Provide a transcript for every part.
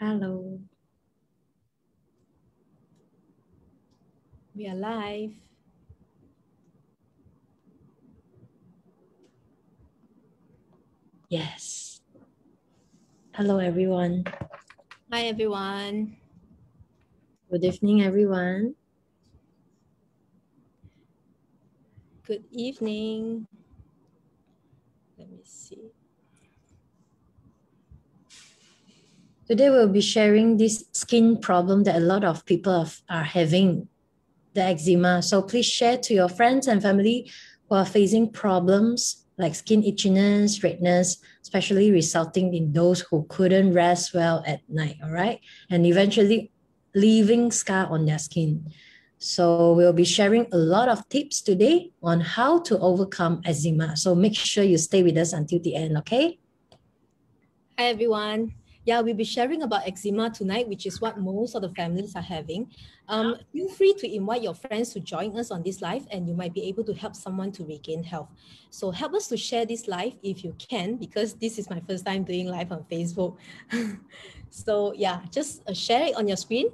Hello. We are live. Yes. Hello, everyone. Hi, everyone. Good evening, everyone. Good evening. Let me see. Today, we'll be sharing this skin problem that a lot of people are having, the eczema. So please share to your friends and family who are facing problems like skin itchiness, redness, especially resulting in those who couldn't rest well at night, all right? And eventually leaving scar on their skin. So we'll be sharing a lot of tips today on how to overcome eczema. So make sure you stay with us until the end, okay? Hi, everyone. Yeah, we'll be sharing about eczema tonight, which is what most of the families are having. Feel free to invite your friends to join us on this live, and you might be able to help someone to regain health. So help us to share this live if you can, because this is my first time doing live on Facebook. So yeah, just share it on your screen.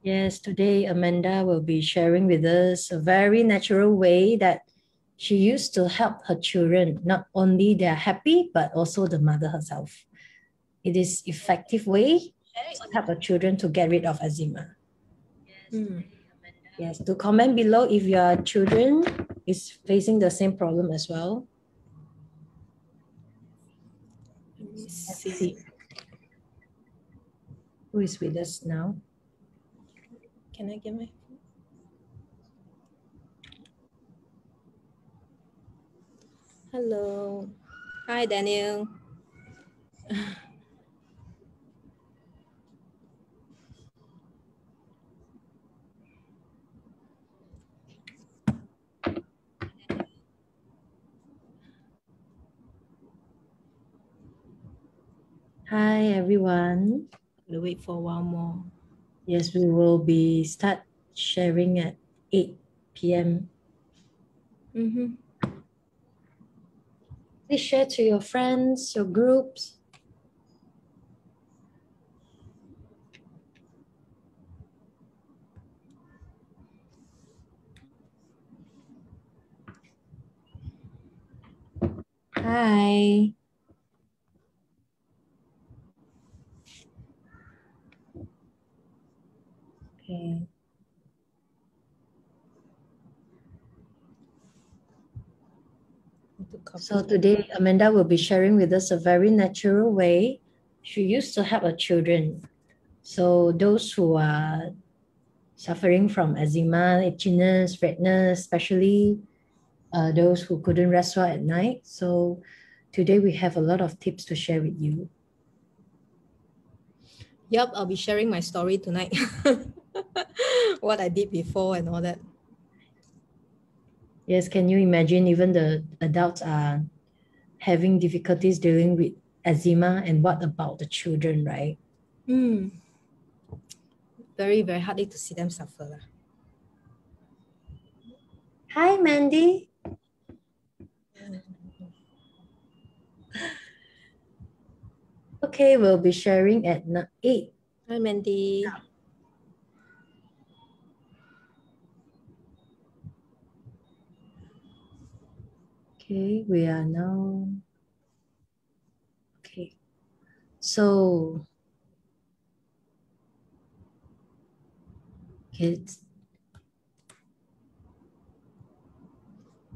Yes, today Amanda will be sharing with us a very natural way that she used to help her children. Not only they're happy, but also the mother herself. It is effective way to help the children to get rid of eczema. Yes, to comment below if your children is facing the same problem as well. Let me Let's see. see. Who is with us now? Can I get my... Hello. Hi, Daniel. Hi, everyone. We'll wait for a while more. Yes, we will be start sharing at 8 p.m. Please share to your friends, your groups. Hi. Okay. So today, Amanda will be sharing with us a very natural way she used to help her children. So those who are suffering from eczema, itchiness, redness, especially those who couldn't rest well at night. So today we have a lot of tips to share with you. Yep, I'll be sharing my story tonight. What I did before and all that. Yes, can you imagine even the adults are having difficulties dealing with eczema, and what about the children, right? Very, very hardly to see them suffer. Hi, Mandy. Okay, we'll be sharing at 8. Hi, Mandy. Okay, we are now. Okay, so kids.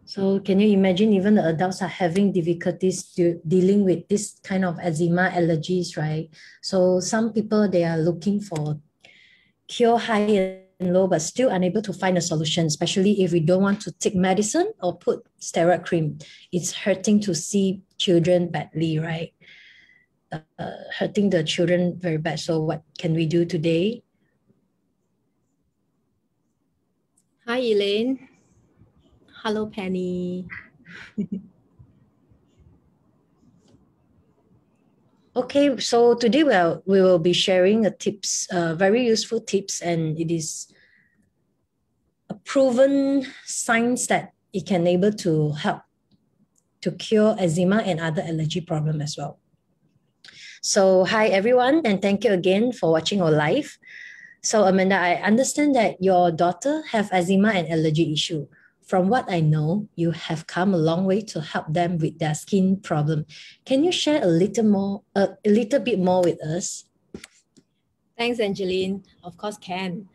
So can you imagine even the adults are having difficulties dealing with this kind of eczema allergies, right? So some people, they are looking for cure high and low, but still unable to find a solution, especially if we don't want to take medicine or put steroid cream. It's hurting to see children badly, right? Hurting the children very bad. So what can we do today? Hi, Elaine. Hello, Penny. Okay, so today we will be sharing a tips, very useful tips, and it is a proven science that it can able to help to cure eczema and other allergy problem as well. So, hi everyone, and thank you again for watching our live. So, Amanda, I understand that your daughter have eczema and allergy issue. From what I know, you have come a long way to help them with their skin problem. Can you share a little bit more with us? Thanks, Angeline. Of course, can.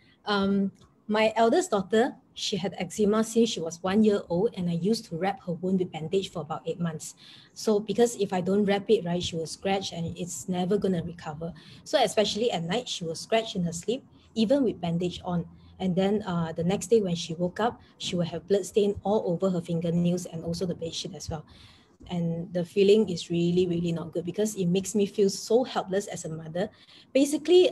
My eldest daughter, she had eczema since she was 1 year old, and I used to wrap her wound with bandage for about 8 months. So because if I don't wrap it right, she will scratch and it's never gonna recover. So especially at night, she will scratch in her sleep, even with bandage on. And then the next day when she woke up, she will have blood stain all over her fingernails and also the bedsheet as well. And the feeling is really, really not good because it makes me feel so helpless as a mother. Basically,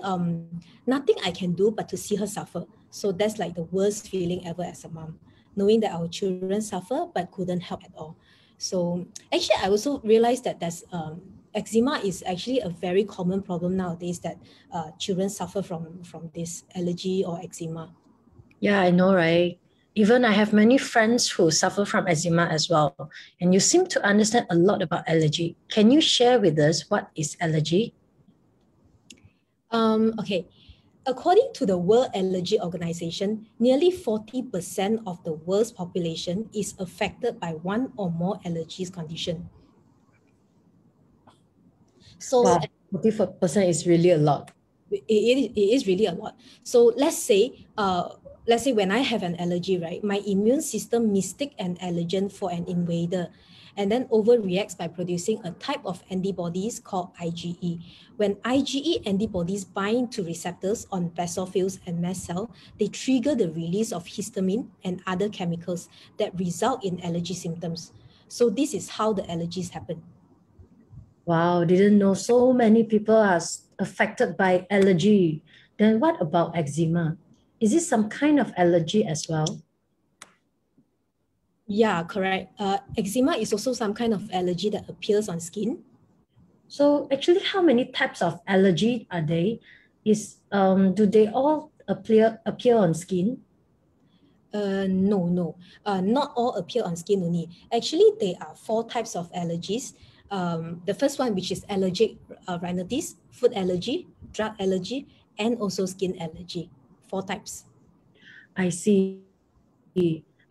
nothing I can do but to see her suffer. So that's like the worst feeling ever as a mom, knowing that our children suffer but couldn't help at all. So actually, I also realized that eczema is actually a very common problem nowadays, that children suffer from this allergy or eczema. Yeah, I know, right? Even I have many friends who suffer from eczema as well. And you seem to understand a lot about allergy. Can you share with us what is allergy? Okay. According to the World Allergy Organization, nearly 40% of the world's population is affected by one or more allergies condition. So Wow, 44% is really a lot. it is really a lot. So let's say when I have an allergy, right, my immune system mistake an allergen for an invader and then overreacts by producing a type of antibodies called IgE. When IgE antibodies bind to receptors on basophils and mast cell, they trigger the release of histamine and other chemicals that result in allergy symptoms. So this is how the allergies happen. Wow, didn't know so many people are affected by allergy. Then what about eczema? Is it some kind of allergy as well? Yeah, correct. Eczema is also some kind of allergy that appears on skin. So actually, how many types of allergy are they? Do they all appear on skin? No. Not all appear on skin only. Actually, there are 4 types of allergies. The first one, which is allergic rhinitis, food allergy, drug allergy, and also skin allergy. 4 types. I see.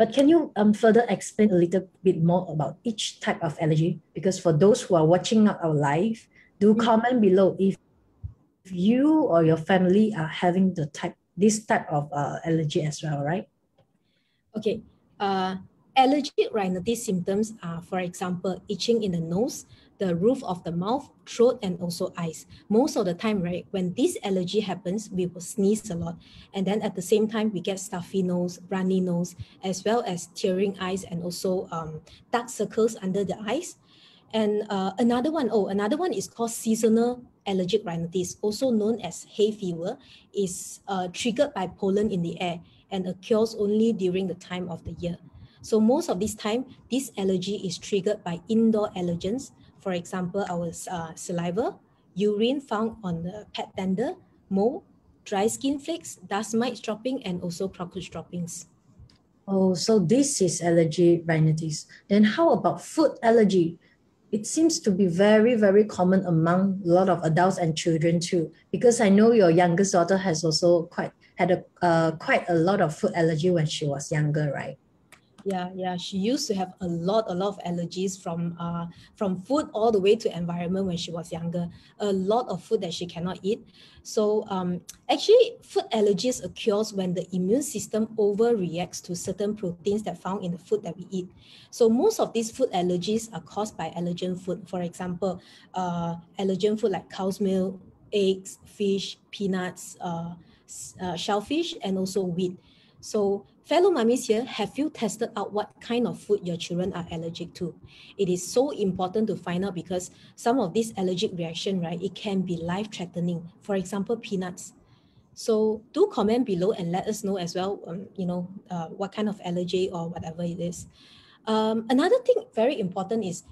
But can you further explain a little bit more about each type of allergy? Because for those who are watching our live, do comment below if you or your family are having this type of allergy as well, right? Okay. Allergic rhinitis symptoms are, for example, itching in the nose, the roof of the mouth, throat, and also eyes. Most of the time, right, when this allergy happens, we will sneeze a lot. And then at the same time, we get stuffy nose, runny nose, as well as tearing eyes and also dark circles under the eyes. And another one is called seasonal allergic rhinitis, also known as hay fever, is triggered by pollen in the air and occurs only during the time of the year. So most of this time, this allergy is triggered by indoor allergens, for example, our saliva, urine found on the pet dander, mold, dry skin flakes, dust mites dropping, and also cockroach droppings. Oh, so this is allergy rhinitis. Then how about food allergy? It seems to be very, very common among a lot of adults and children too. Because I know your youngest daughter has also quite a lot of food allergy when she was younger, right? Yeah. She used to have a lot of allergies from food all the way to environment when she was younger. A lot of food that she cannot eat. So actually, food allergies occurs when the immune system overreacts to certain proteins that found in the food that we eat. So most of these food allergies are caused by allergen food. For example, allergen food like cow's milk, eggs, fish, peanuts, shellfish, and also wheat. So fellow mummies here, have you tested out what kind of food your children are allergic to? It is so important to find out because some of these allergic reaction, right, it can be life-threatening. For example, peanuts. So do comment below and let us know as well, what kind of allergy or whatever it is. Another thing very important is,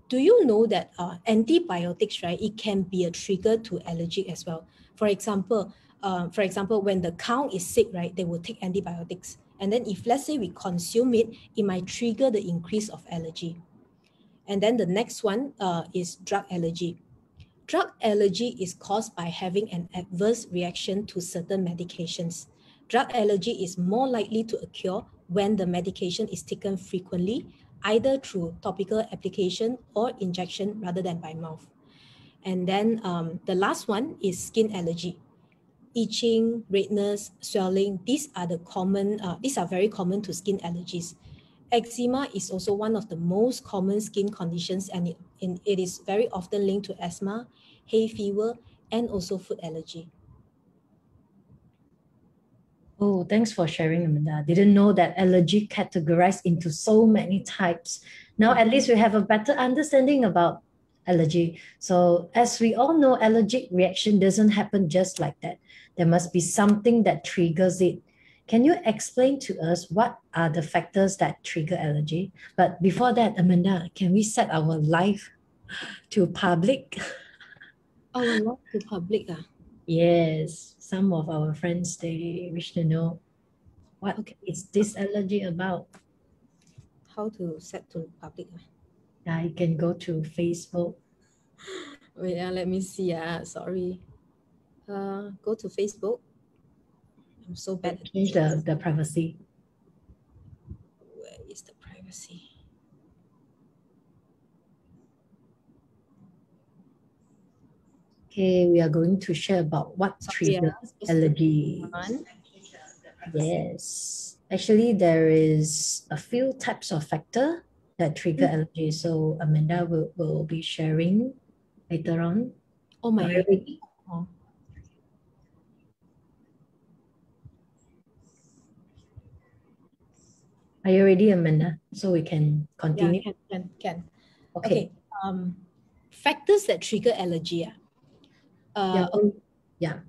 do you know that antibiotics, right, it can be a trigger to allergy as well. For example, when the cow is sick, right, they will take antibiotics. And then if let's say we consume it, it might trigger the increase of allergy. And then the next one is drug allergy. Drug allergy is caused by having an adverse reaction to certain medications. Drug allergy is more likely to occur when the medication is taken frequently, either through topical application or injection rather than by mouth. And then the last one is skin allergy. Itching, redness, swelling, these are very common to skin allergies. Eczema is also one of the most common skin conditions, and it is very often linked to asthma, hay fever, and also food allergy. Oh, thanks for sharing, Amanda. Didn't know that allergy categorized into so many types. Now, at least we have a better understanding about allergy. So, as we all know, allergic reaction doesn't happen just like that. There must be something that triggers it. Can you explain to us what are the factors that trigger allergy? But before that, Amanda, can we set our life to public? Our life to public. Yes, some of our friends, they wish to know what is this allergy about. How to set to public? Yeah, you can go to Facebook. Wait, let me see. Sorry. Go to Facebook. I'm so bad at Change the privacy. Where is the privacy? Okay, we are going to share about what triggers allergy. Yes. Actually, there is a few types of factor that trigger allergy. So Amanda will be sharing later on. Oh my. Are you ready? Are you ready, Amanda? So we can continue. Yeah, can. Okay. Factors that trigger allergy. Yeah.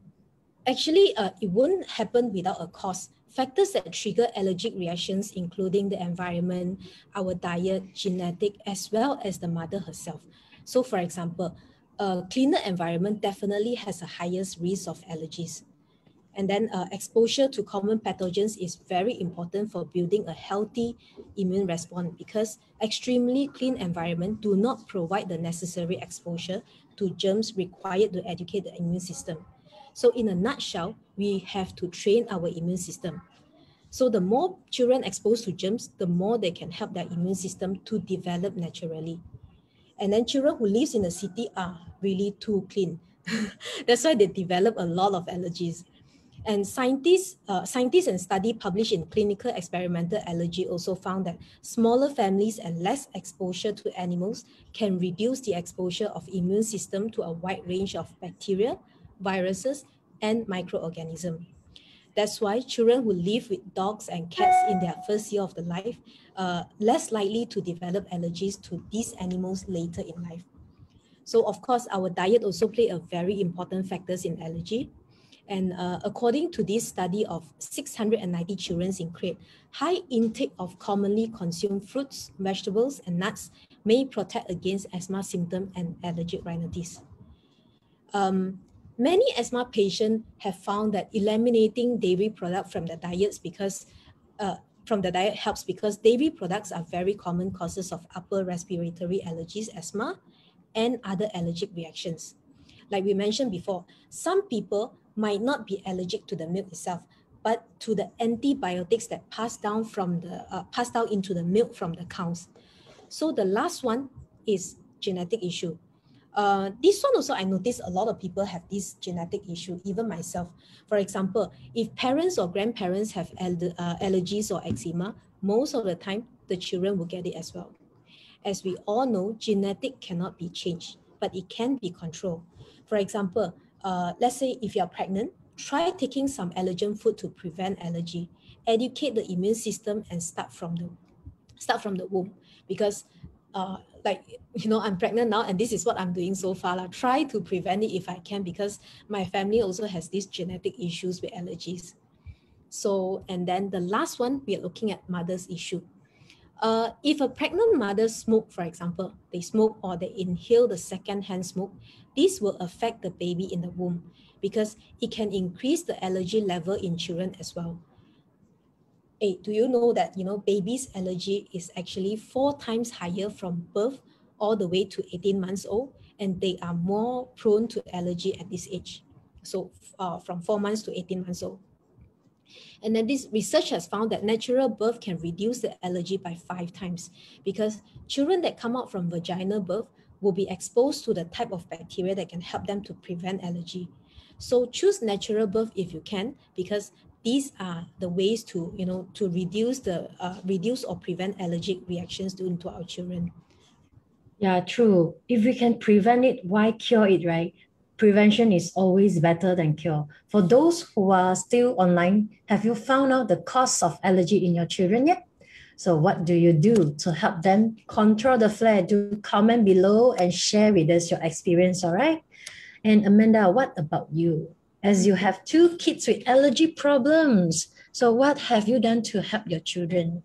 Actually, it won't happen without a cause. Factors that trigger allergic reactions, including the environment, our diet, genetic, as well as the mother herself. So, for example, a cleaner environment definitely has a highest risk of allergies. And then exposure to common pathogens is very important for building a healthy immune response, because extremely clean environment do not provide the necessary exposure to germs required to educate the immune system. So in a nutshell, we have to train our immune system. So the more children exposed to germs, the more they can help their immune system to develop naturally. And then children who live in the city are really too clean. That's why they develop a lot of allergies. And scientists and study published in Clinical Experimental Allergy also found that smaller families and less exposure to animals can reduce the exposure of immune system to a wide range of bacteria, viruses, and microorganisms. That's why children who live with dogs and cats in their first year of the life less likely to develop allergies to these animals later in life. So of course, our diet also play a very important factors in allergy. And according to this study of 690 children in Crete, high intake of commonly consumed fruits, vegetables, and nuts may protect against asthma symptoms and allergic rhinitis. Many asthma patients have found that eliminating dairy products from the diets helps, because dairy products are very common causes of upper respiratory allergies, asthma, and other allergic reactions. Like we mentioned before, some people might not be allergic to the milk itself, but to the antibiotics that pass down into the milk from the cows. So the last one is genetic issue. This one also, I noticed a lot of people have this genetic issue, even myself. For example, if parents or grandparents have allergies or eczema, most of the time, the children will get it as well. As we all know, genetic cannot be changed, but it can be controlled. For example, let's say if you're pregnant, try taking some allergen food to prevent allergy. Educate the immune system and start from the womb, because I'm pregnant now, and this is what I'm doing so far. Try to prevent it if I can, because my family also has these genetic issues with allergies. So, and then the last one, we are looking at mother's issue. If a pregnant mother smoke, for example, they smoke or they inhale the second-hand smoke, this will affect the baby in the womb, because it can increase the allergy level in children as well. Hey, do you know that baby's allergy is actually 4 times higher from birth all the way to 18 months old, and they are more prone to allergy at this age. So from 4 months to 18 months old. And then this research has found that natural birth can reduce the allergy by 5 times, because children that come out from vaginal birth will be exposed to the type of bacteria that can help them to prevent allergy. So choose natural birth if you can, because these are the ways to, to reduce or prevent allergic reactions due to our children. Yeah, true. If we can prevent it, why cure it, right? Prevention is always better than cure. For those who are still online, have you found out the cause of allergy in your children yet? So what do you do to help them control the flare? Do comment below and share with us your experience, all right? And Amanda, what about you? As you have 2 kids with allergy problems, so what have you done to help your children?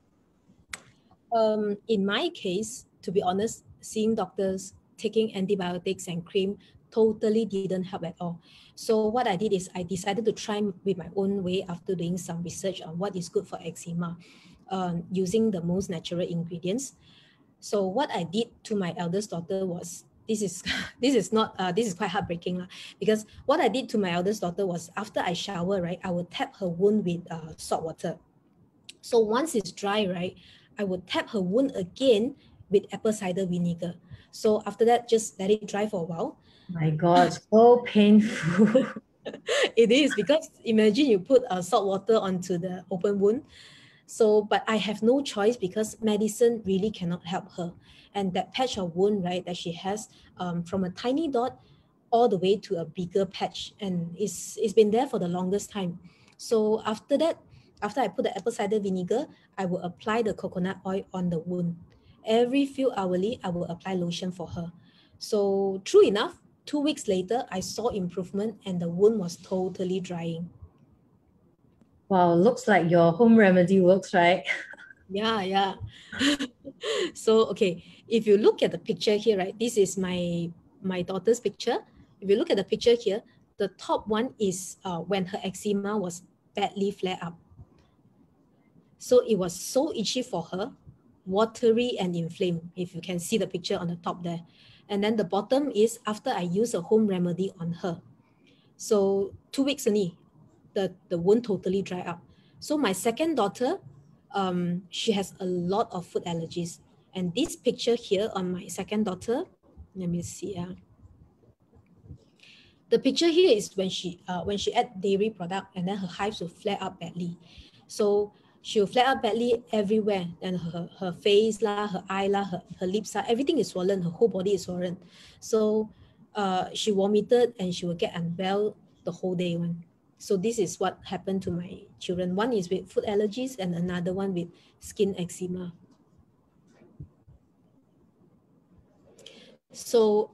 In my case, to be honest, seeing doctors, taking antibiotics and cream totally didn't help at all. So what I did is I decided to try with my own way after doing some research on what is good for eczema, using the most natural ingredients. So what I did to my eldest daughter was, this is quite heartbreaking, because what I did to my eldest daughter was, after I shower, right, I would tap her wound with salt water. So once it's dry, right, I would tap her wound again with apple cider vinegar. So after that, just let it dry for a while. My God, so painful. It is, because imagine you put salt water onto the open wound. So, but I have no choice, because medicine really cannot help her. And that patch of wound, right, that she has, from a tiny dot all the way to a bigger patch, and it's been there for the longest time. So after that, after I put the apple cider vinegar, I will apply the coconut oil on the wound. Every few hourly, I will apply lotion for her. So true enough, 2 weeks later, I saw improvement and the wound was totally drying. Wow, looks like your home remedy works, right? Yeah. So, okay, if you look at the picture here, right, this is my daughter's picture. If you look at the picture here, the top one is when her eczema was badly flared up. So it was so itchy for her, watery and inflamed, if you can see the picture on the top there. And then the bottom is after I use a home remedy on her. So 2 weeks only, the wound totally dry up. So my second daughter, she has a lot of food allergies. And this picture here on my second daughter, let me see. The picture here is when she ate dairy product, and then her hives will flare up badly. So she'll flare up badly everywhere, and her face lah, her eye lah, her lips lah, everything is swollen, her whole body is swollen. So she vomited and she will get unwell the whole day one. So this is what happened to my children. One is with food allergies and another one with skin eczema. So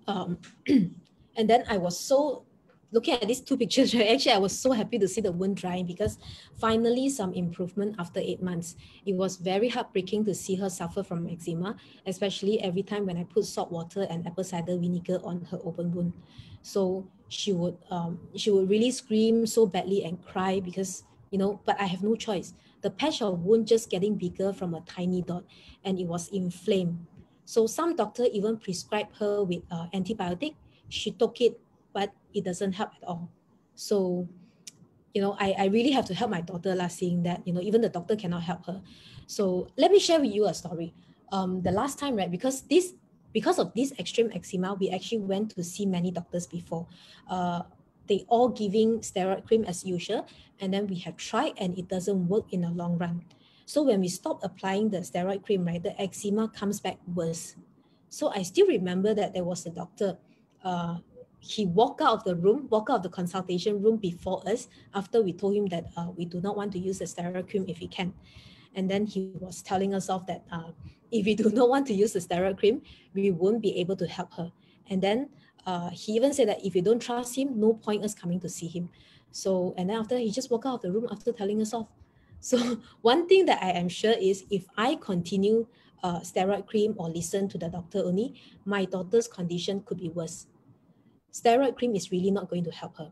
and then I was so, looking at these 2 pictures, right, actually I was so happy to see the wound drying, because finally some improvement after 8 months. It was very heartbreaking to see her suffer from eczema, especially every time when I put salt water and apple cider vinegar on her open wound. So she would really scream so badly and cry, because, but I have no choice. The patch of wound just getting bigger from a tiny dot, and it was inflamed. So some doctor even prescribed her with antibiotic. She took it, but it doesn't help at all. So, I really have to help my daughter seeing that, even the doctor cannot help her. So let me share with you a story. The last time, right, because of this extreme eczema, we actually went to see many doctors before. They all giving steroid cream as usual, and then we have tried and it doesn't work in the long run. So when we stop applying the steroid cream, right, the eczema comes back worse. So I still remember that there was a doctor. He walked out of the consultation room before us, after we told him that we do not want to use the steroid cream if we can. And then he was telling us off that if we do not want to use the steroid cream, we won't be able to help her. And then he even said that if you don't trust him, no point us coming to see him. So, and then after he just walked out of the room after telling us off. So one thing that I am sure is, if I continue steroid cream or listen to the doctor only, my daughter's condition could be worse. Steroid cream is really not going to help her.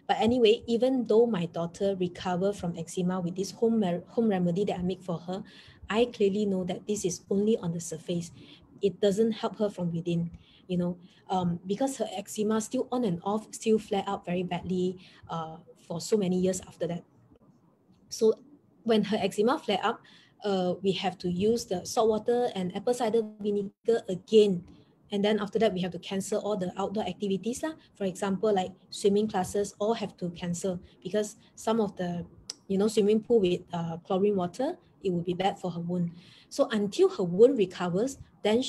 But anyway, even though my daughter recovered from eczema with this home remedy that I make for her, I clearly know that this is only on the surface. it doesn't help her from within, you know, because her eczema still on and off, still flare up very badly for so many years after that. So when her eczema flare up, we have to use the salt water and apple cider vinegar again. And then after that, we have to cancel all the outdoor activities lah. For example, like swimming classes, all have to cancel because some of the, swimming pool with chlorine water, it would be bad for her wound. So until her wound recovers, then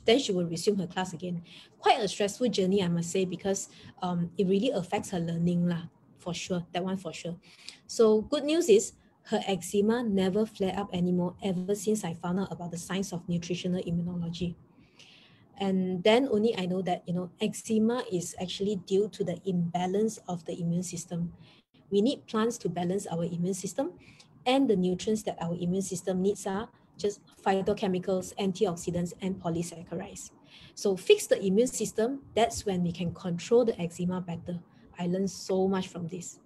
then she will resume her class again. Quite a stressful journey, I must say, because it really affects her learning lah, for sure. That one for sure. So good news is her eczema never flare up anymore ever since I found out about the science of nutritional immunology. And then only I know that, eczema is actually due to the imbalance of the immune system. We need plants to balance our immune system, and the nutrients that our immune system needs are just phytochemicals, antioxidants, and polysaccharides. So fix the immune system, that's when we can control the eczema better. I learned so much from this.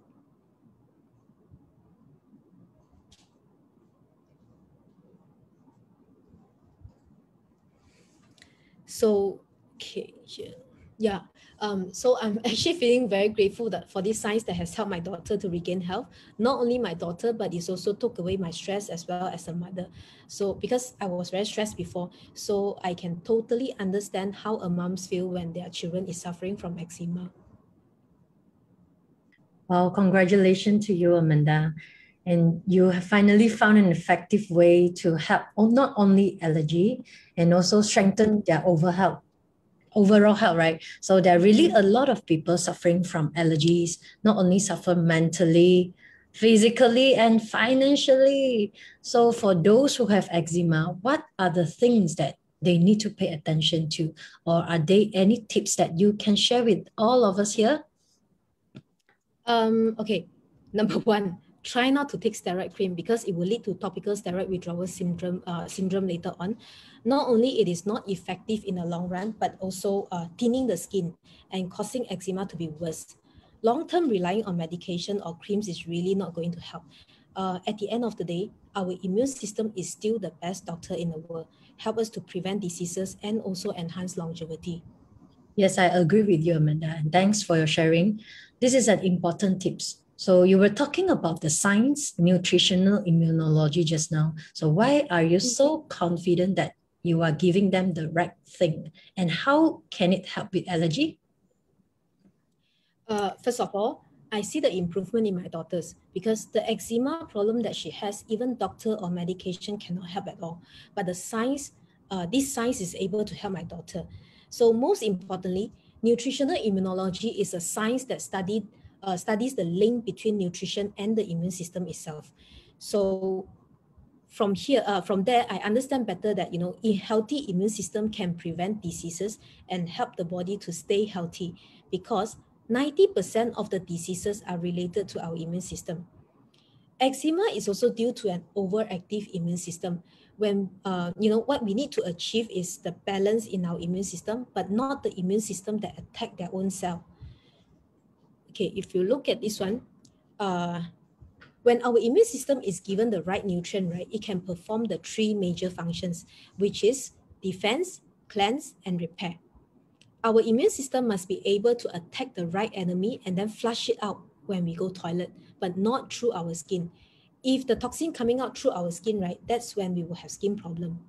So, okay, yeah. So I'm actually feeling very grateful that for this science that has helped my daughter to regain health. Not only my daughter, but it's also took away my stress as well as a mother. So because I was very stressed before, so I can totally understand how a moms feel when their children is suffering from eczema. Well, congratulations to you, Amanda. And you have finally found an effective way to help not only allergy and also strengthen their overall health, right? So there are really a lot of people suffering from allergies, not only suffer mentally, physically, and financially. So for those who have eczema, what are the things that they need to pay attention to? Or are there any tips that you can share with all of us here? Okay, number one, try not to take steroid cream because it will lead to topical steroid withdrawal syndrome later on. Not only it is not effective in the long run, but also thinning the skin and causing eczema to be worse. Long-term relying on medication or creams is really not going to help. At the end of the day, our immune system is still the best doctor in the world. Help us to prevent diseases and also enhance longevity. Yes, I agree with you, Amanda, and thanks for your sharing. This is an important tips. So you were talking about the science, nutritional immunology just now. So why are you so confident that you are giving them the right thing? And how can it help with allergy? First of all, I see the improvement in my daughters because the eczema problem that she has, even doctor or medication cannot help at all. But the science, this science is able to help my daughter. So most importantly, nutritional immunology is a science that studies the link between nutrition and the immune system itself. So from there, I understand better that, a healthy immune system can prevent diseases and help the body to stay healthy because 90% of the diseases are related to our immune system. Eczema is also due to an overactive immune system. When, what we need to achieve is the balance in our immune system, but not the immune system that attack their own cell. Okay, if you look at this one, when our immune system is given the right nutrient, right, it can perform the three major functions, which is defense, cleanse, and repair. Our immune system must be able to attack the right enemy and then flush it out when we go toilet, but not through our skin. If the toxin coming out through our skin, right, that's when we will have skin problem.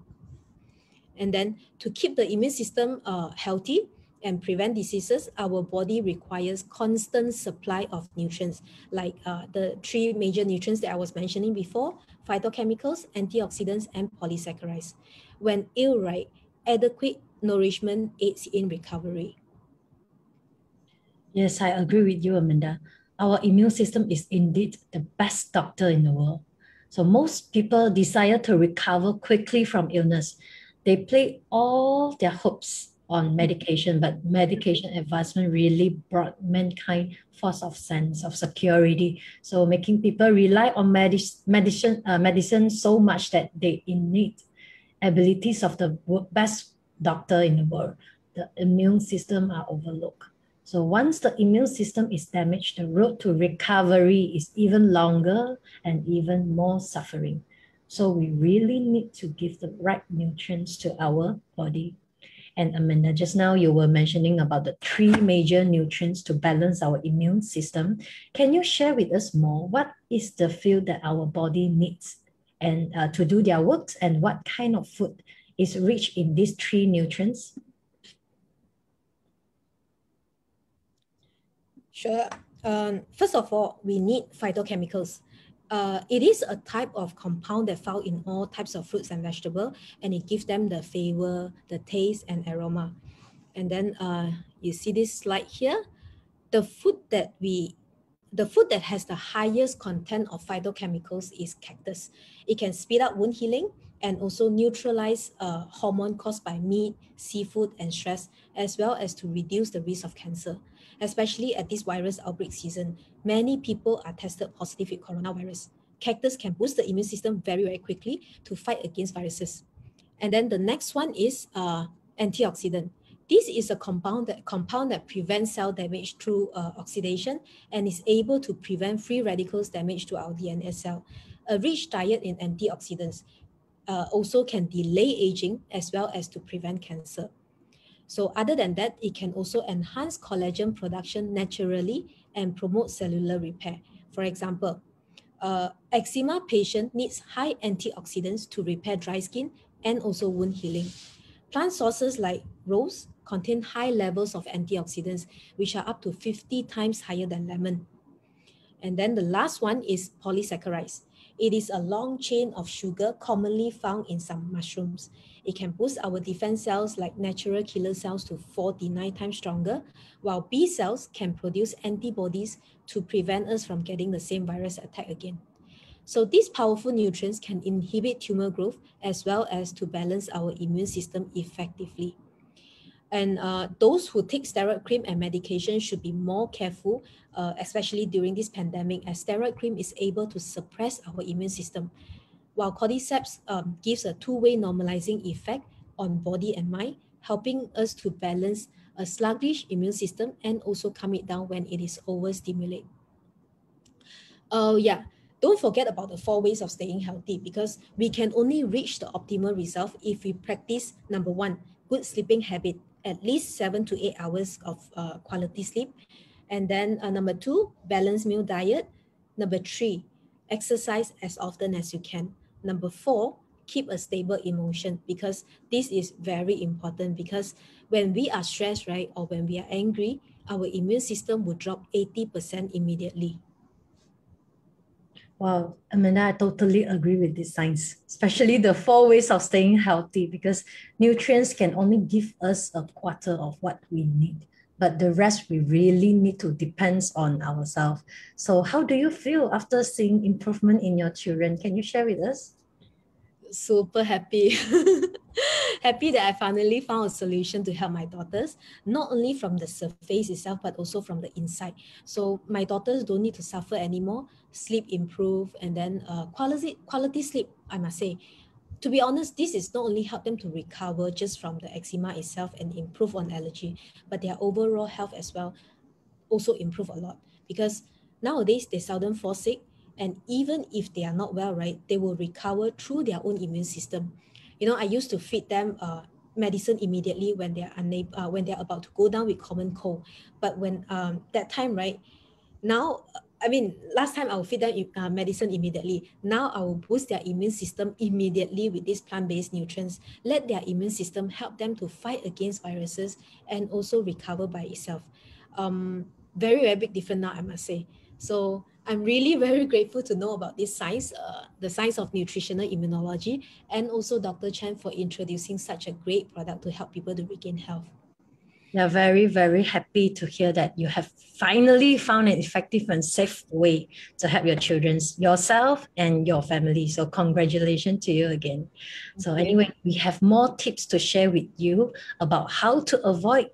And then to keep the immune system healthy and prevent diseases, our body requires constant supply of nutrients, like the three major nutrients that I was mentioning before: phytochemicals, antioxidants, and polysaccharides. When ill, right, adequate nourishment aids in recovery. Yes, I agree with you, Amanda. Our immune system is indeed the best doctor in the world. So most people desire to recover quickly from illness. They place all their hopes on medication, but medication advancement really brought mankind false of sense of security. So making people rely on medicine so much that they innate abilities of the best doctor in the world. The immune system are overlooked. So once the immune system is damaged, the road to recovery is even longer and even more suffering. So we really need to give the right nutrients to our body. And Amanda, just now you were mentioning about the three major nutrients to balance our immune system. Can you share with us more? What is the fuel that our body needs and to do their works, and what kind of food is rich in these three nutrients? Sure. First of all, we need phytochemicals. It is a type of compound that found in all types of fruits and vegetables, and it gives them the flavor, the taste, and aroma. And then you see this slide here. The food that has the highest content of phytochemicals is cactus. It can speed up wound healing and also neutralize hormone caused by meat, seafood, and stress, as well as to reduce the risk of cancer. Especially at this virus outbreak season, many people are tested positive with coronavirus. Cactus can boost the immune system very, very quickly to fight against viruses. And then the next one is antioxidant. This is a compound that prevents cell damage through oxidation and is able to prevent free radicals damage to our DNA cell. A rich diet in antioxidants also can delay aging as well as to prevent cancer. So other than that, it can also enhance collagen production naturally and promote cellular repair. For example, eczema patient needs high antioxidants to repair dry skin and also wound healing. Plant sources like rose contain high levels of antioxidants, which are up to 50 times higher than lemon. And then the last one is polysaccharides. It is a long chain of sugar commonly found in some mushrooms. It can boost our defense cells like natural killer cells to 49 times stronger, while B cells can produce antibodies to prevent us from getting the same virus attack again. So these powerful nutrients can inhibit tumor growth as well as to balance our immune system effectively. And those who take steroid cream and medication should be more careful, especially during this pandemic, as steroid cream is able to suppress our immune system, while cordyceps gives a two-way normalizing effect on body and mind, helping us to balance a sluggish immune system and also calm it down when it is overstimulated. Yeah, don't forget about the 4 ways of staying healthy, because we can only reach the optimal result if we practice, number 1, good sleeping habit, at least 7 to 8 hours of quality sleep. And then number 2, balanced meal diet. Number 3, exercise as often as you can. Number 4, keep a stable emotion, because this is very important, because when we are stressed, right, or when we are angry, our immune system will drop 80% immediately. Wow, Amanda, I totally agree with this science, especially the 4 ways of staying healthy, because nutrients can only give us a quarter of what we need, but the rest we really need to depends on ourselves. So how do you feel after seeing improvement in your children? Can you share with us? Super happy. Happy that I finally found a solution to help my daughters, not only from the surface itself, but also from the inside. So my daughters don't need to suffer anymore, sleep improve, and then quality sleep, I must say. To be honest, this is not only help them to recover just from the eczema itself and improve on allergy, but their overall health as well also improve a lot, because nowadays they seldom fall sick, and even if they are not well, right, they will recover through their own immune system. You know, I used to feed them medicine immediately when they are unable, when they are about to go down with common cold. But when that time, right, now, I mean, last time I will feed them medicine immediately. Now I will boost their immune system immediately with these plant-based nutrients. Let their immune system help them to fight against viruses and also recover by itself. Very, very big difference now, I must say. So I'm really very grateful to know about this science, the science of nutritional immunology, and also Dr. Chen for introducing such a great product to help people to regain health. We are very, very happy to hear that you have finally found an effective and safe way to help your children, yourself, and your family. So congratulations to you again. So anyway, we have more tips to share with you about how to avoid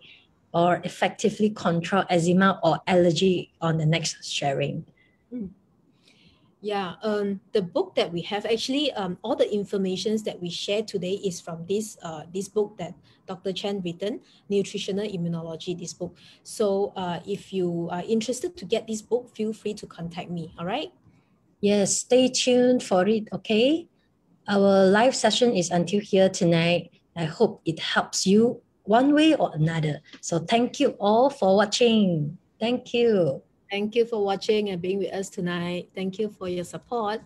or effectively control eczema or allergy on the next sharing. Yeah, the book that we have, actually, all the informations that we share today is from this book that Dr. Chen written, Nutritional Immunology, this book. So if you are interested to get this book, feel free to contact me, all right? Yes, stay tuned for it, okay? Our live session is until here tonight. I hope it helps you one way or another. So thank you all for watching. Thank you. Thank you for watching and being with us tonight. Thank you for your support.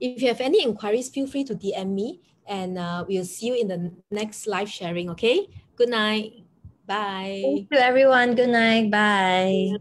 If you have any inquiries, feel free to DM me, and we'll see you in the next live sharing, okay? Good night. Bye. Thank you, everyone. Good night. Bye.